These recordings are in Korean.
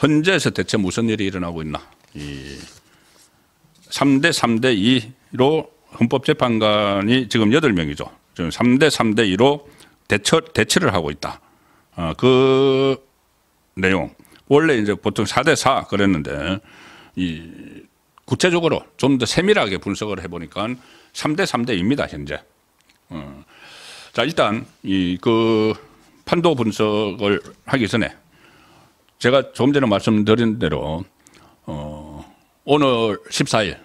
헌재에서 대체 무슨 일이 일어나고 있나? 3대 3대 2로 헌법재판관이 지금 8명이죠. 지금 3대 3대 2로 대치를 하고 있다. 그 내용. 원래 이제 보통 4대 4 그랬는데 구체적으로 좀 더 세밀하게 분석을 해보니까 3대 3대 2입니다, 현재. 자, 일단 그 판도 분석을 하기 전에 제가 조금 전에 말씀드린 대로 오늘 14일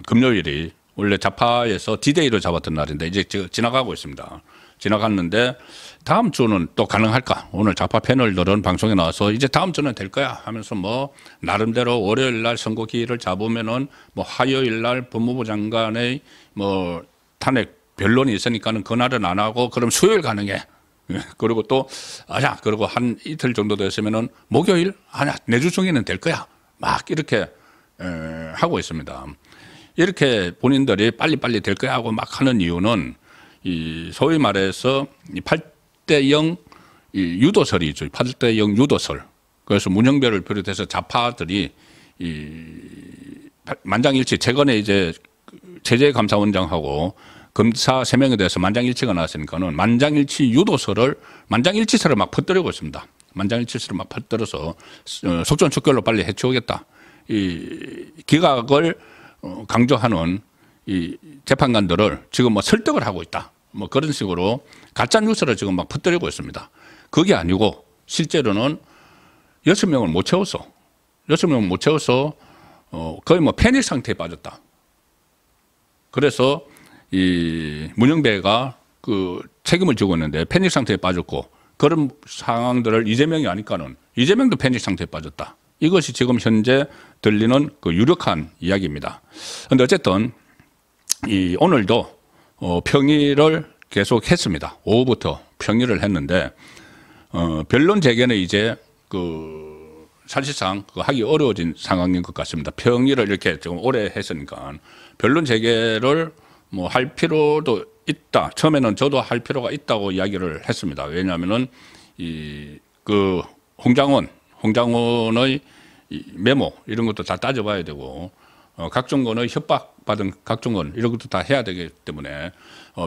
금요일이 원래 좌파에서 D-Day로 잡았던 날인데 이제 지나가고 있습니다. 지나갔는데 다음 주는 또 가능할까? 오늘 좌파 패널들은 방송에 나와서 이제 다음 주는 될 거야 하면서 뭐 나름대로 월요일 날 선거기일을 잡으면은 뭐 화요일 날 법무부 장관의 뭐 탄핵 변론이 있으니까는 그날은 안 하고 그럼 수요일 가능해. 그리고 또 그리고 한 이틀 정도 됐으면은 목요일 아니야 내주 중에는 될 거야. 막 이렇게 하고 있습니다. 이렇게 본인들이 빨리빨리 될 거야 하고 막 하는 이유는 소위 말해서 8대 0 유도설이 있죠. 8대 0 유도설. 그래서 문영배를 비롯해서 좌파들이 만장일치 최근에 이제 체제감사원장하고 검사 3명에 대해서 만장일치가 나왔으니까는 만장일치 유도설을 만장일치설을 막 퍼뜨리고 있습니다. 만장일치설을 막 퍼뜨려서 속전속결로 빨리 해치우겠다. 기각을 강조하는 이 재판관들을 지금 뭐 설득을 하고 있다. 뭐 그런 식으로 가짜 뉴스를 지금 막 퍼뜨리고 있습니다. 그게 아니고 실제로는 6명을 못 채워서 6명을 못 채워서 거의 뭐 패닉 상태에 빠졌다. 그래서 이 문영배가 그 책임을 지고 있는데 패닉 상태에 빠졌고 그런 상황들을 이재명이 아니까는 이재명도 패닉 상태에 빠졌다. 이것이 지금 현재 들리는 그 유력한 이야기입니다. 그런데 어쨌든 오늘도 평의를 계속 했습니다. 오후부터 평의를 했는데 변론 재개는 이제 그 사실상 하기 어려워진 상황인 것 같습니다. 평의를 이렇게 좀 오래 했으니까 변론 재개를 뭐 할 필요도 있다. 처음에는 저도 할 필요가 있다고 이야기를 했습니다. 왜냐하면은 그 홍장원의 메모 이런 것도 다 따져봐야 되고 각종건의 협박받은 각종건 이런 것도 다 해야 되기 때문에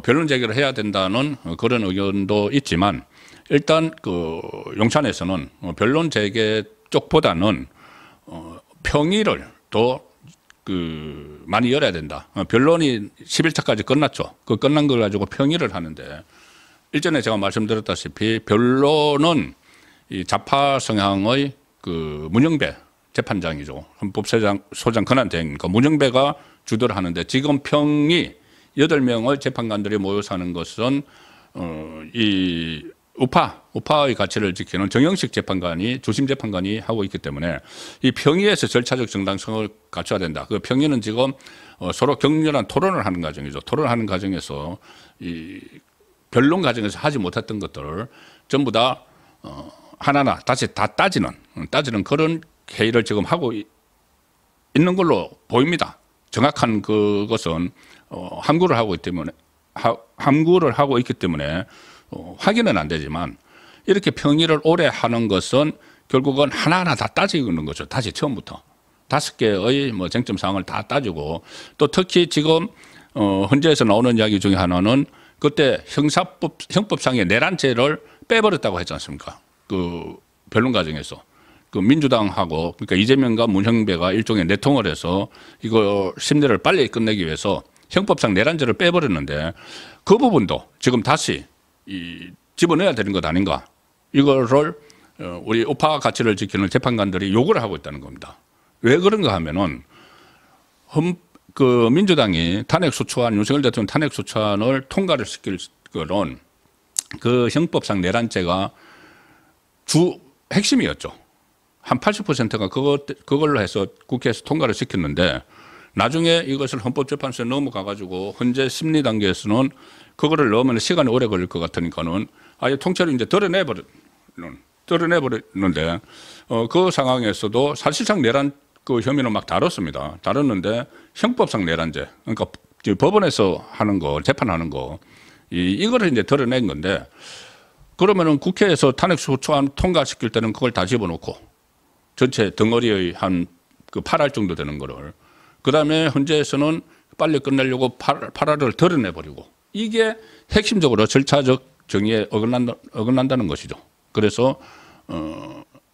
변론 제기를 해야 된다는 그런 의견도 있지만 일단 그 용산에서는 변론 제기 쪽보다는 평의를 더 그 많이 열어야 된다. 변론이 10일차까지 끝났죠. 그 끝난 걸 가지고 평의를 하는데 일전에 제가 말씀드렸다시피 변론은 이 좌파 성향의 그 문영배 재판장이죠. 헌법소장 권한대행이니까 문영배가 주도를 하는데 지금 평이 8명의 재판관들이 모여서 하는 것은 이 우파의 가치를 지키는 정영식 재판관이 주심 재판관이 하고 있기 때문에 이 평의에서 절차적 정당성을 갖춰야 된다. 그 평의는 지금 서로 격렬한 토론을 하는 과정이죠. 토론하는 과정에서 이 변론 과정에서 하지 못했던 것들을 전부 다 하나하나 다시 다 따지는 그런 회의를 지금 하고 있는 걸로 보입니다. 정확한 그것은 함구를 하고 있기 때문에 확인은 안 되지만 이렇게 평의를 오래 하는 것은 결국은 하나하나 다 따지는 거죠. 다시 처음부터 5개의 뭐 쟁점 사항을 다 따지고 또 특히 지금 헌재에서 나오는 이야기 중에 하나는 그때 형법상의 내란죄를 빼버렸다고 했지 않습니까? 그 변론 과정에서 그 민주당하고 그러니까 이재명과 문형배가 일종의 내통을 해서 이거 심리를 빨리 끝내기 위해서 형법상 내란죄를 빼버렸는데 그 부분도 지금 다시 집어넣어야 되는 것 아닌가? 이거를 우리 우파 가치를 지키는 재판관들이 요구를 하고 있다는 겁니다. 왜 그런가 하면은 그 민주당이 탄핵소추안 윤석열 대통령 탄핵소추안을 통과를 시킬 거는 그 형법상 내란죄가 주 핵심이었죠. 한 80%가 그걸로 해서 국회에서 통과를 시켰는데 나중에 이것을 헌법재판소에 넘어가 가지고 현재 심리 단계에서는 그거를 넣으면 시간이 오래 걸릴 것 같으니까는 아예 통째로 이제 드러내버렸는데 그 상황에서도 사실상 내란 그 혐의는 막 다뤘는데 형법상 내란죄 그러니까 법원에서 하는 거 재판하는 거 이거를 이제 드러낸 건데 그러면은 국회에서 탄핵소추안 통과시킬 때는 그걸 다 집어넣고 전체 덩어리의 한 그 8할 정도 되는 거를. 그 다음에 헌재에서는 빨리 끝내려고 8할을 덜어내버리고 이게 핵심적으로 절차적 정의에 어긋난다는 것이죠. 그래서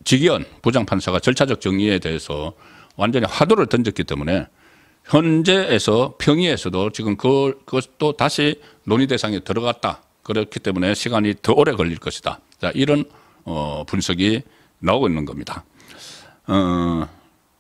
지기현 부장판사가 절차적 정의에 대해서 완전히 화두를 던졌기 때문에 현재에서 평의에서도 지금 그것도 다시 논의 대상에 들어갔다. 그렇기 때문에 시간이 더 오래 걸릴 것이다. 자, 이런 분석이 나오고 있는 겁니다.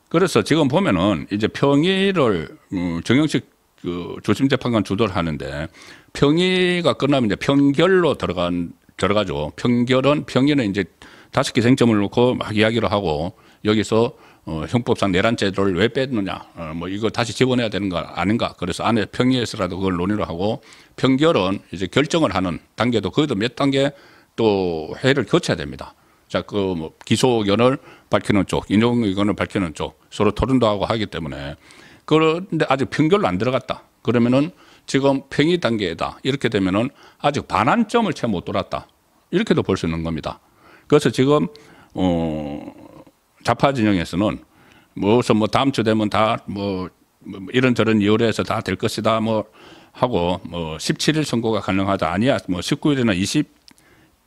그래서 지금 보면은 이제 평의를 정영식 그 조심재판관 주도를 하는데 평의가 끝나면 이제 평결로 들어가죠. 평의는 이제 5개 쟁점을 놓고 막 이야기를 하고 여기서 형법상 내란죄를 왜 뺐느냐, 뭐 이거 다시 집어내야 되는 거 아닌가. 그래서 안에 평의에서라도 그걸 논의를 하고 평결은 이제 결정을 하는 단계도 거기도 몇 단계 또 회의를 거쳐야 됩니다. 자, 그 뭐 기소 의견을 밝히는 쪽, 인용 의견을 밝히는 쪽 서로 토론도 하고 하기 때문에 그런데 아직 평결로 안 들어갔다. 그러면은 지금 평의 단계다. 이렇게 되면은 아직 반환점을 채 못 돌았다. 이렇게도 볼 수 있는 겁니다. 그래서 지금 좌파 진영에서는 뭐 다음 주 되면 다 뭐 이런저런 이유로 해서 다 될 것이다 뭐 하고 뭐 17일 선고가 가능하다. 아니야. 뭐 19일이나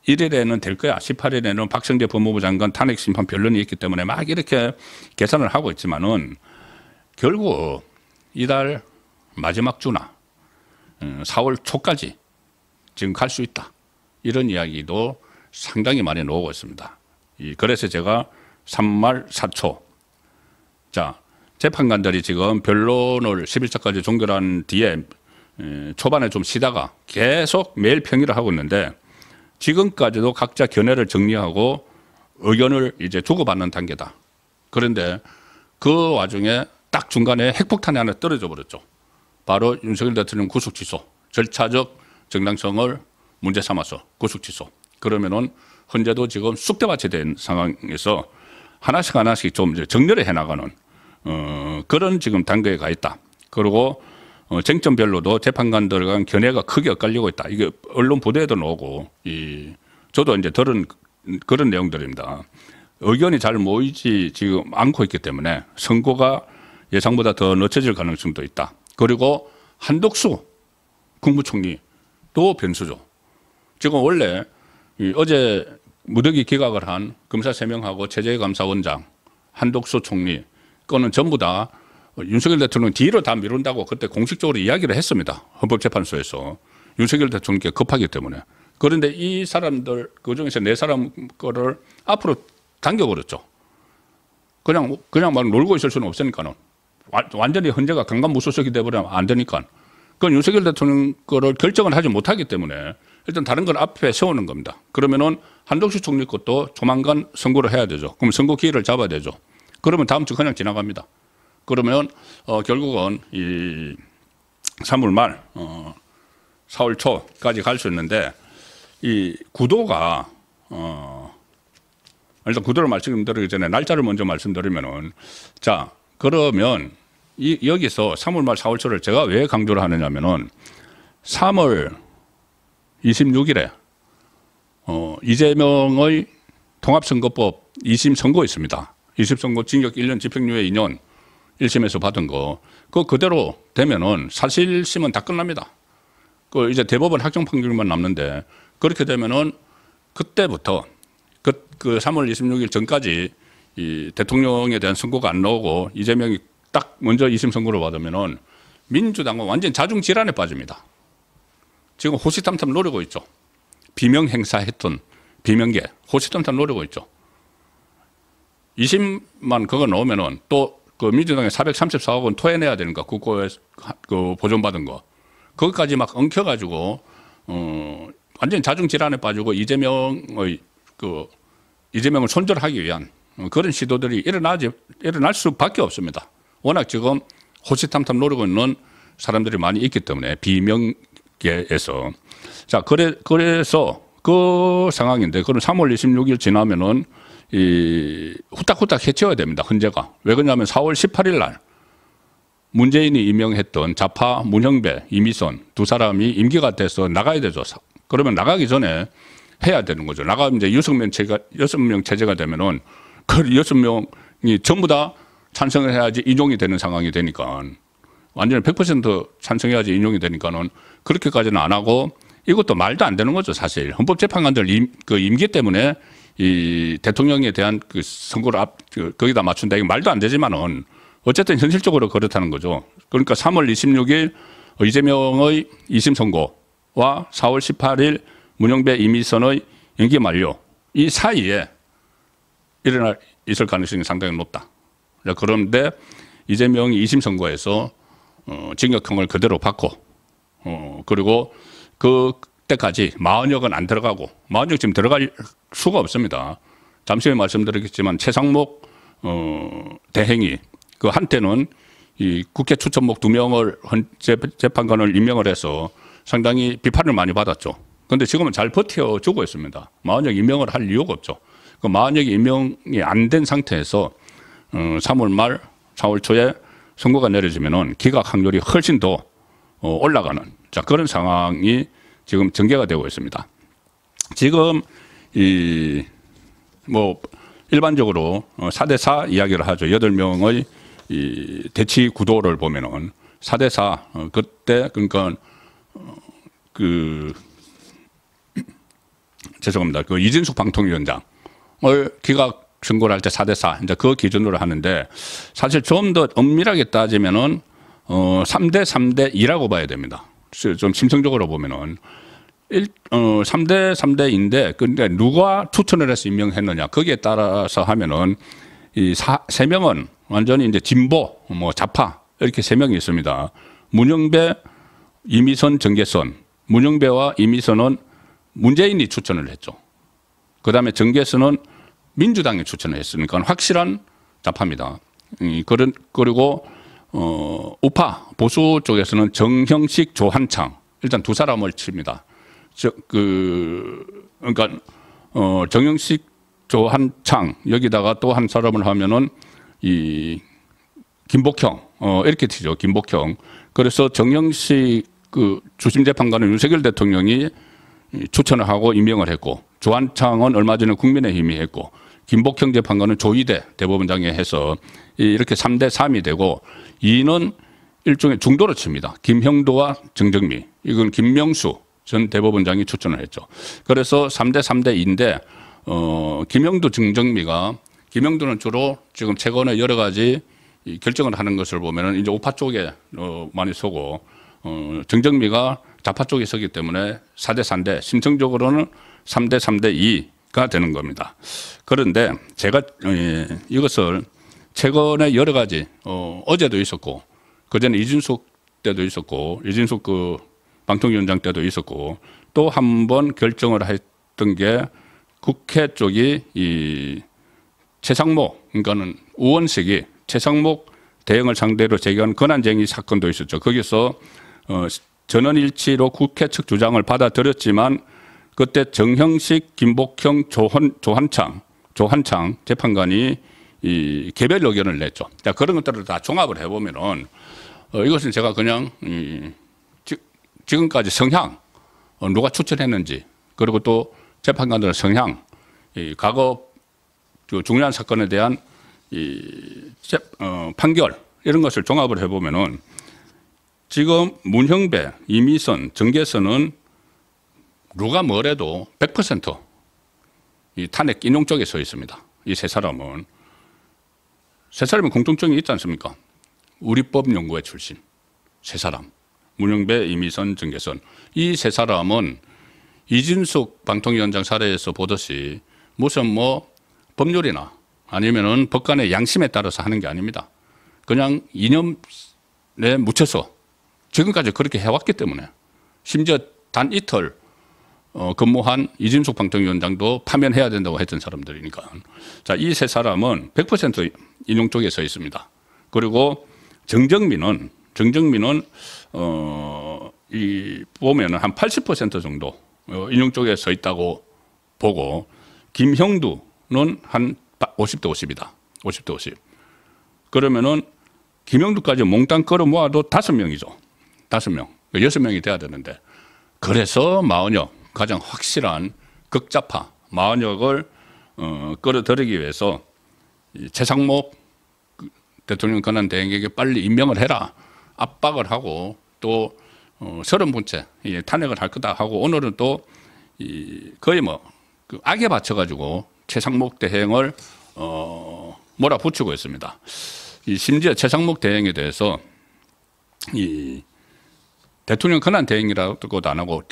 21일에는 될 거야. 18일에는 박성재 법무부 장관 탄핵 심판 변론이 있기 때문에 막 이렇게 계산을 하고 있지만은 결국 이달 마지막 주나 4월 초까지 지금 갈 수 있다. 이런 이야기도 상당히 많이 나오고 있습니다. 그래서 제가 3말 4초. 자, 재판관들이 지금 변론을 10일차까지 종결한 뒤에 초반에 좀 쉬다가 계속 매일 평의를 하고 있는데 지금까지도 각자 견해를 정리하고 의견을 이제 주고받는 단계다. 그런데 그 와중에 딱 중간에 핵폭탄이 하나 떨어져 버렸죠. 바로 윤석열 대통령 구속 취소, 절차적 정당성을 문제 삼아서 구속 취소. 그러면은 헌재도 지금 쑥대밭이 된 상황에서 하나씩 좀 이제 정렬을 해나가는 그런 지금 단계에 가 있다. 그리고 쟁점별로도 재판관들 간 견해가 크게 엇갈리고 있다. 이게 언론 보도에도 나오고 저도 이제 들은 그런 내용들입니다. 의견이 잘 모이지 지금 않고 있기 때문에 선고가 예상보다 더 늦춰질 가능성도 있다. 그리고 한덕수 국무총리도 변수죠. 지금 원래 어제 무더기 기각을 한 검사 3명하고 최재감사원장, 한덕수 총리 거는 전부 다 윤석열 대통령 뒤로 다 미룬다고 그때 공식적으로 이야기를 했습니다. 헌법재판소에서. 윤석열 대통령께 급하기 때문에. 그런데 이 사람들 그중에서 4사람 거를 앞으로 당겨버렸죠. 그냥 막 놀고 있을 수는 없으니까는. 완전히 헌재가 강간무소속이 돼버리면 안 되니까. 그건 윤석열 대통령 거를 결정을 하지 못하기 때문에 일단 다른 걸 앞에 세우는 겁니다. 그러면은 한덕수 총리 것도 조만간 선고를 해야 되죠. 그럼 선고 기일을 잡아야 되죠. 그러면 다음 주 그냥 지나갑니다. 그러면 결국은 이 3월 말 4월 초까지 갈 수 있는데 이 구도가 일단 구도를 말씀드리기 전에 날짜를 먼저 말씀드리면은 자 그러면 여기서 3월 말 4월 초를 제가 왜 강조를 하느냐면은 3월 26일에 이재명의 통합선거법 2심 선고 있습니다. 2심 선고 징역 1년 집행유예 2년 1심에서 받은 거 그거 그대로 되면은 사실심은 다 끝납니다. 그 이제 대법원 확정 판결만 남는데 그렇게 되면은 그때부터 그 3월 26일 전까지 이 대통령에 대한 선고가 안 나오고 이재명이 딱 먼저 2심 선고를 받으면은 민주당은 완전 자중 질환에 빠집니다. 지금 호시탐탐 노리고 있죠. 비명 행사했던 비명계 호시탐탐 노리고 있죠. 2심만 그거 나오면은 또 그 민주당에 434억 원 토해내야 되니까 국고에 그 보존받은 거 거기까지 막 엉켜가지고 완전 자중 질환에 빠지고 이재명을 손절하기 위한 그런 시도들이 일어날 수밖에 없습니다. 워낙 지금 호시탐탐 노리고 있는 사람들이 많이 있기 때문에 비명계에서 자 그래서 그 상황인데 그럼 3월 26일 지나면은 이 후딱후딱 해치워야 됩니다. 헌재가 왜 그러냐면 4월 18일 날 문재인이 임명했던 좌파 문형배, 이미선 두 사람이 임기가 돼서 나가야 되죠. 그러면 나가기 전에 해야 되는 거죠. 나가면 이제 6명 체제가 되면은 그 6명 전부 다 찬성을 해야지 인용이 되는 상황이 되니까 완전히 100% 찬성해야지 인용이 되니까는 그렇게까지는 안 하고 이것도 말도 안 되는 거죠, 사실. 헌법재판관들 그 임기 때문에 이 대통령에 대한 그 선거를 거기다 맞춘다. 이거 말도 안 되지만은 어쨌든 현실적으로 그렇다는 거죠. 그러니까 3월 26일 이재명의 2심 선고와 4월 18일 문영배 이미선의 임기 만료 이 사이에 있을 가능성이 상당히 높다. 그런데 이재명이 2심 선고에서 징역형을 그대로 받고 그리고 그때까지 마흔역은 안 들어가고 마흔역 지금 들어갈 수가 없습니다. 잠시 후에 말씀드리겠지만 최상목 대행이 그 한때는 이 국회 추천목 2명을 재판관을 임명을 해서 상당히 비판을 많이 받았죠. 그런데 지금은 잘 버텨주고 있습니다. 마흔역 임명을 할 이유가 없죠. 그 마흔역이 임명이 안 된 상태에서 3월 말 4월 초에 선고가 내려지면은 기각 확률이 훨씬 더 올라가는 그런 상황이 지금 전개가 되고 있습니다. 지금 일반적으로 4대4 이야기를 하죠. 8명의 이 대치 구도를 보면은 4대4 그때 그러니까 죄송합니다. 그 이진숙 방통위원장을 기각 선고를 할 때 4대4 이제 그 기준으로 하는데 사실 좀 더 엄밀하게 따지면은 3대2라고 봐야 됩니다. 좀 심성적으로 보면은 3대3대인데 근데 누가 추천을 해서 임명했느냐 거기에 따라서 하면은 이 3명은 완전히 이제 진보 좌파 이렇게 3명이 있습니다. 문영배, 이미선, 정계선. 문영배와 이미선은 문재인이 추천을 했죠. 그다음에 정계선은 민주당이 추천을 했으니까 확실한 좌파입니다. 그리고 우파 보수 쪽에서는 정형식, 조한창 일단 두 사람을 칩니다. 그러니까 정형식, 조한창 여기다가 또 한 사람을 하면은 이 김복형 이렇게 치죠. 김복형. 그래서 정형식 그 주심 재판관은 윤석열 대통령이 추천을 하고 임명을 했고 조한창은 얼마 전에 국민의힘이 했고 김복형 재판관은 조희대 대법원장이 해서 이렇게 3대3이 되고 2는 일종의 중도로 칩니다. 김형도와 정정미. 이건 김명수 전 대법원장이 추천을 했죠. 그래서 3대3대인데 김형도, 정정미가 김형도는 주로 지금 최근에 여러 가지 결정을 하는 것을 보면은 이제 우파 쪽에 많이 서고 정정미가 좌파 쪽에 서기 때문에 4대3대 심성적으로는 3대3대2가 되는 겁니다. 그런데 제가 이것을 최근에 여러 가지 어제도 있었고 그전에 이준석 때도 있었고 이준석 그 방통위원장 때도 있었고 또 한 번 결정을 했던 게 국회 쪽이 이 최상목 그러니까는 우원식이 최상목 대행을 상대로 제기한 권한쟁의 사건도 있었죠. 거기서 전원일치로 국회 측 주장을 받아들였지만 그때 정형식, 김복형, 조한창 재판관이 이 개별 의견을 냈죠. 자, 그런 것들을 다 종합을 해보면은 이것은 제가 그냥 지금까지 성향 누가 추천했는지 그리고 또 재판관들의 성향 과거 중요한 사건에 대한 판결 이런 것을 종합을 해보면은 지금 문형배, 이미선, 정계선은 누가 뭐래도 100% 이 탄핵 인용 쪽에 서 있습니다. 이 세 사람은 공통점이 있지 않습니까? 우리법 연구회 출신 세 사람 문형배, 이미선, 정계선 이 세 사람은 이준석 방통위원장 사례에서 보듯이 무슨 법률이나 아니면은 법관의 양심에 따라서 하는 게 아닙니다. 그냥 이념에 묻혀서 지금까지 그렇게 해왔기 때문에 심지어 단 이틀 근무한 이준석 방통위원장도 파면해야 된다고 했던 사람들이니까. 자, 이 세 사람은 100% 인용 쪽에 서 있습니다. 그리고 정정민은 보면은 한 80% 정도 인용 쪽에 서 있다고 보고 김형두는 한 50대 50이다. 50대 50. 그러면은 김형두까지 몽땅 끌어 모아도 5명이죠. 5명. 6명이 돼야 되는데. 그래서 마흔역 가장 확실한 극좌파 마흔역을 끌어들이기 위해서 이 최상목 대통령 권한 대행에게 빨리 임명을 해라 압박을 하고 또 30분째 탄핵을 할 거다 하고 오늘은 또 거의 뭐 그 악에 받쳐가지고 최상목 대행을 몰아붙이고 있습니다. 심지어 최상목 대행에 대해서 이 대통령 권한 대행이라고도 안 하고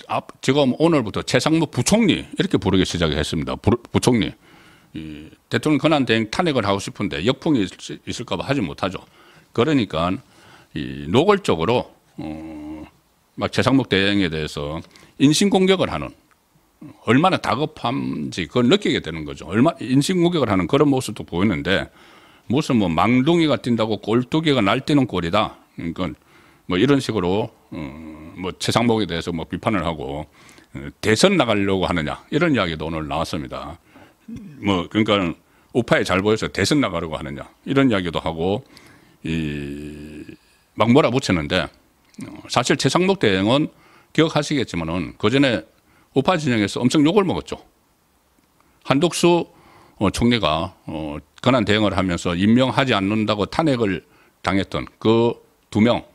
지금 오늘부터 최상목 부총리 이렇게 부르기 시작했습니다. 부총리. 대통령 권한 대행 탄핵을 하고 싶은데 역풍이 있을까 봐 하지 못하죠. 그러니까 노골적으로 막 최상목 대행에 대해서 인신공격을 하는 얼마나 다급한지 그걸 느끼게 되는 거죠. 인신공격을 하는 그런 모습도 보이는데 무슨 뭐 망둥이가 뛴다고 꼴뚜기가 날뛰는 꼴이다. 그러니까 뭐 이런 식으로 뭐 최상목에 대해서 뭐 비판을 하고 대선 나가려고 하느냐 이런 이야기도 오늘 나왔습니다. 뭐 그러니까 우파에 잘 보여서 대선 나가려고 하느냐 이런 이야기도 하고 막 몰아붙이는데 사실 최상목 대행은 기억하시겠지만은 그 전에 우파 진영에서 엄청 욕을 먹었죠. 한덕수 총리가 권한 대행을 하면서 임명하지 않는다고 탄핵을 당했던 그 2명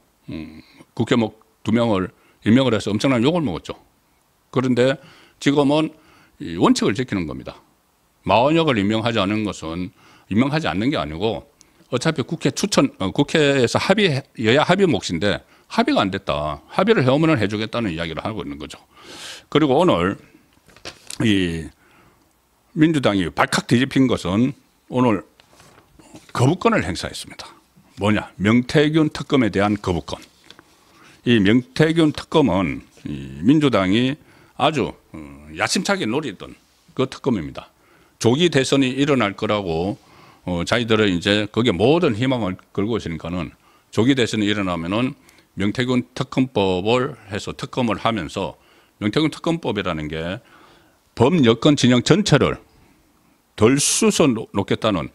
국회의원 2명을 임명을 해서 엄청난 욕을 먹었죠. 그런데 지금은 원칙을 지키는 겁니다. 마원혁을 임명하지 않은 것은 임명하지 않는 게 아니고 어차피 국회에서 여야 합의 몫인데 합의가 안 됐다. 합의를 해오면 해주겠다는 이야기를 하고 있는 거죠. 그리고 오늘 이 민주당이 발칵 뒤집힌 것은 오늘 거부권을 행사했습니다. 뭐냐? 명태균 특검에 대한 거부권. 이 명태균 특검은 민주당이 아주 야심차게 노리던 그 특검입니다. 조기 대선이 일어날 거라고 자기들은 이제 거기에 모든 희망을 걸고 있으니까는 조기 대선이 일어나면은 명태균 특검법을 해서 특검을 하면서 명태균 특검법이라는 게 범여권 진영 전체를 덜 쑤서 놓겠다는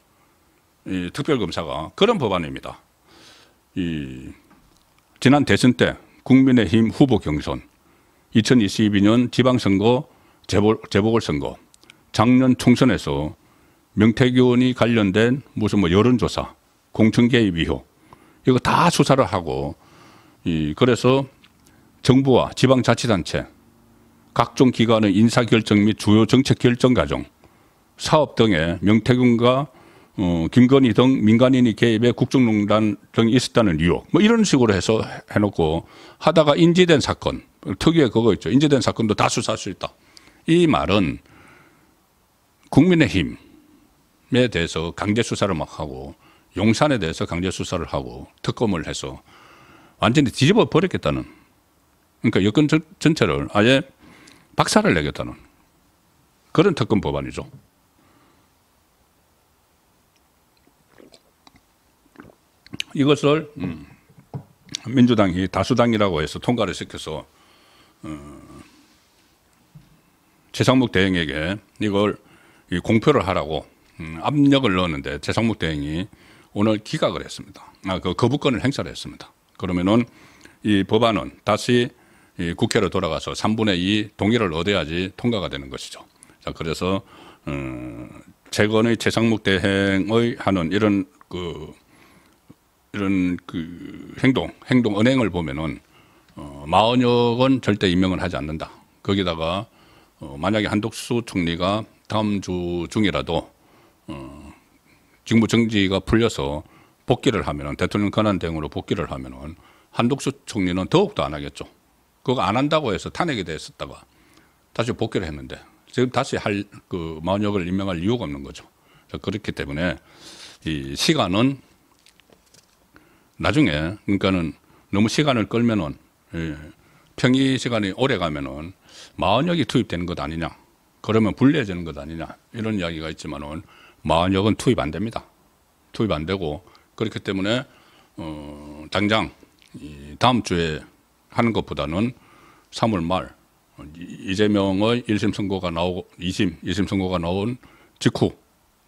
이 특별검사가 그런 법안입니다. 지난 대선 때 국민의힘 후보 경선, 2022년 지방선거 재보궐선거, 작년 총선에서 명태균이 관련된 무슨 뭐 여론조사, 공천 개입 의혹 이거 다 수사를 하고 그래서 정부와 지방자치단체 각종 기관의 인사결정 및 주요 정책 결정 과정, 사업 등에 명태균과 김건희 등 민간인이 개입해 국정농단 등이 있었다는 의혹 뭐 이런 식으로 해서 해놓고 하다가 인지된 사건, 특유의 그거 있죠. 인지된 사건도 다 수사할 수 있다. 이 말은 국민의힘에 대해서 강제 수사를 막 하고 용산에 대해서 강제 수사를 하고 특검을 해서 완전히 뒤집어 버렸겠다는, 그러니까 여권 전체를 아예 박살을 내겠다는 그런 특검 법안이죠. 이것을 민주당이 다수당이라고 해서 통과를 시켜서 최상목 대행에게 이걸 공표를 하라고 압력을 넣었는데 최상목 대행이 오늘 기각을 했습니다. 그 거부권을 행사를 했습니다. 그러면은 이 법안은 다시 이 국회로 돌아가서 3분의 2 동의를 얻어야지 통과가 되는 것이죠. 자, 그래서 최근의 최상목 대행의 하는 이런 행동 언행을 보면은 마원혁은 절대 임명을 하지 않는다. 거기다가 만약에 한덕수 총리가 다음 주 중이라도 직무 정지가 풀려서 복귀를 하면은 대통령 권한 대행으로 복귀를 하면은 한덕수 총리는 더욱더 안 하겠죠. 그거 안 한다고 해서 탄핵이 됐었다가 다시 복귀를 했는데 지금 다시 마원혁을 임명할 이유가 없는 거죠. 그렇기 때문에 이 시간은 나중에 그러니까는 너무 시간을 끌면은 평의 시간이 오래 가면은 마원혁이 투입되는 것 아니냐. 그러면 불리해지는 것 아니냐. 이런 이야기가 있지만은 마원혁은 투입 안 됩니다. 투입 안 되고 그렇기 때문에 당장 다음 주에 하는 것보다는 3월 말 이재명의 1심 선고가 나오고 2심 선고가 나온 직후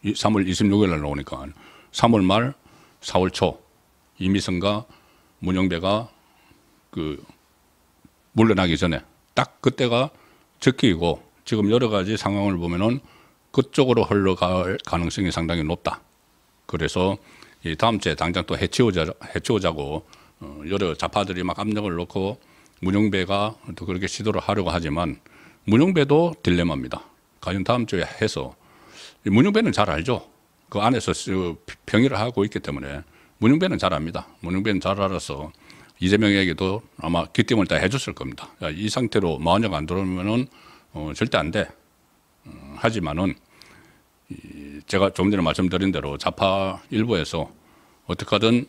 3월 26일 날 나오니까 3월 말 4월 초 이미선과 문영배가 물러나기 전에 딱 그때가 적기이고 지금 여러 가지 상황을 보면은 그쪽으로 흘러갈 가능성이 상당히 높다. 그래서 이 다음 주에 당장 또 해치우자고 여러 좌파들이 막 압력을 넣고 문용배가 또 그렇게 시도를 하려고 하지만 문용배도 딜레마입니다. 과연 다음 주에 해서 문용배는 잘 알죠. 그 안에서 평의를 하고 있기 때문에 문용배는 잘 압니다. 문용배는 잘 알아서 이재명에게도 아마 귀띔을 다 해줬을 겁니다. 야, 이 상태로 마흔여가 안 들어오면은 절대 안 돼. 하지만은 제가 조금 전에 말씀드린 대로 좌파 일부에서 어떻게 하든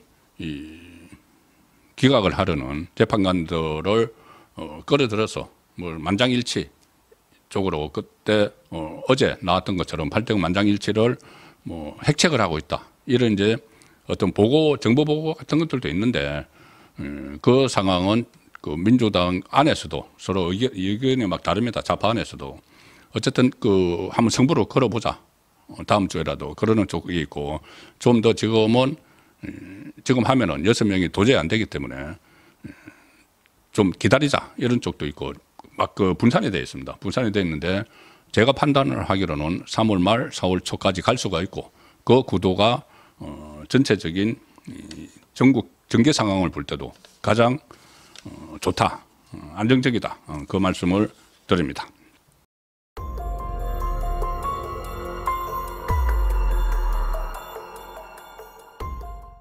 기각을 하려는 재판관들을 끌어들여서 뭐 만장일치 쪽으로 그때 어제 나왔던 것처럼 8대 만장일치를 뭐 핵책을 하고 있다. 이런 이제 어떤 정보 보고 같은 것들도 있는데 그 상황은 그 민주당 안에서도 서로 의견이 막 다릅니다. 좌파 안에서도 어쨌든 그 한번 승부를 걸어보자. 다음 주에라도 그러는 쪽이 있고 좀 더 지금은 지금 하면은 6명이 도저히 안 되기 때문에 좀 기다리자 이런 쪽도 있고 막 그 분산이 되어 있습니다. 분산이 되어 있는데 제가 판단을 하기로는 3월 말 4월 초까지 갈 수가 있고 그 구도가 전체적인 전국 정계 상황을 볼 때도 가장 좋다, 안정적이다 그 말씀을 드립니다.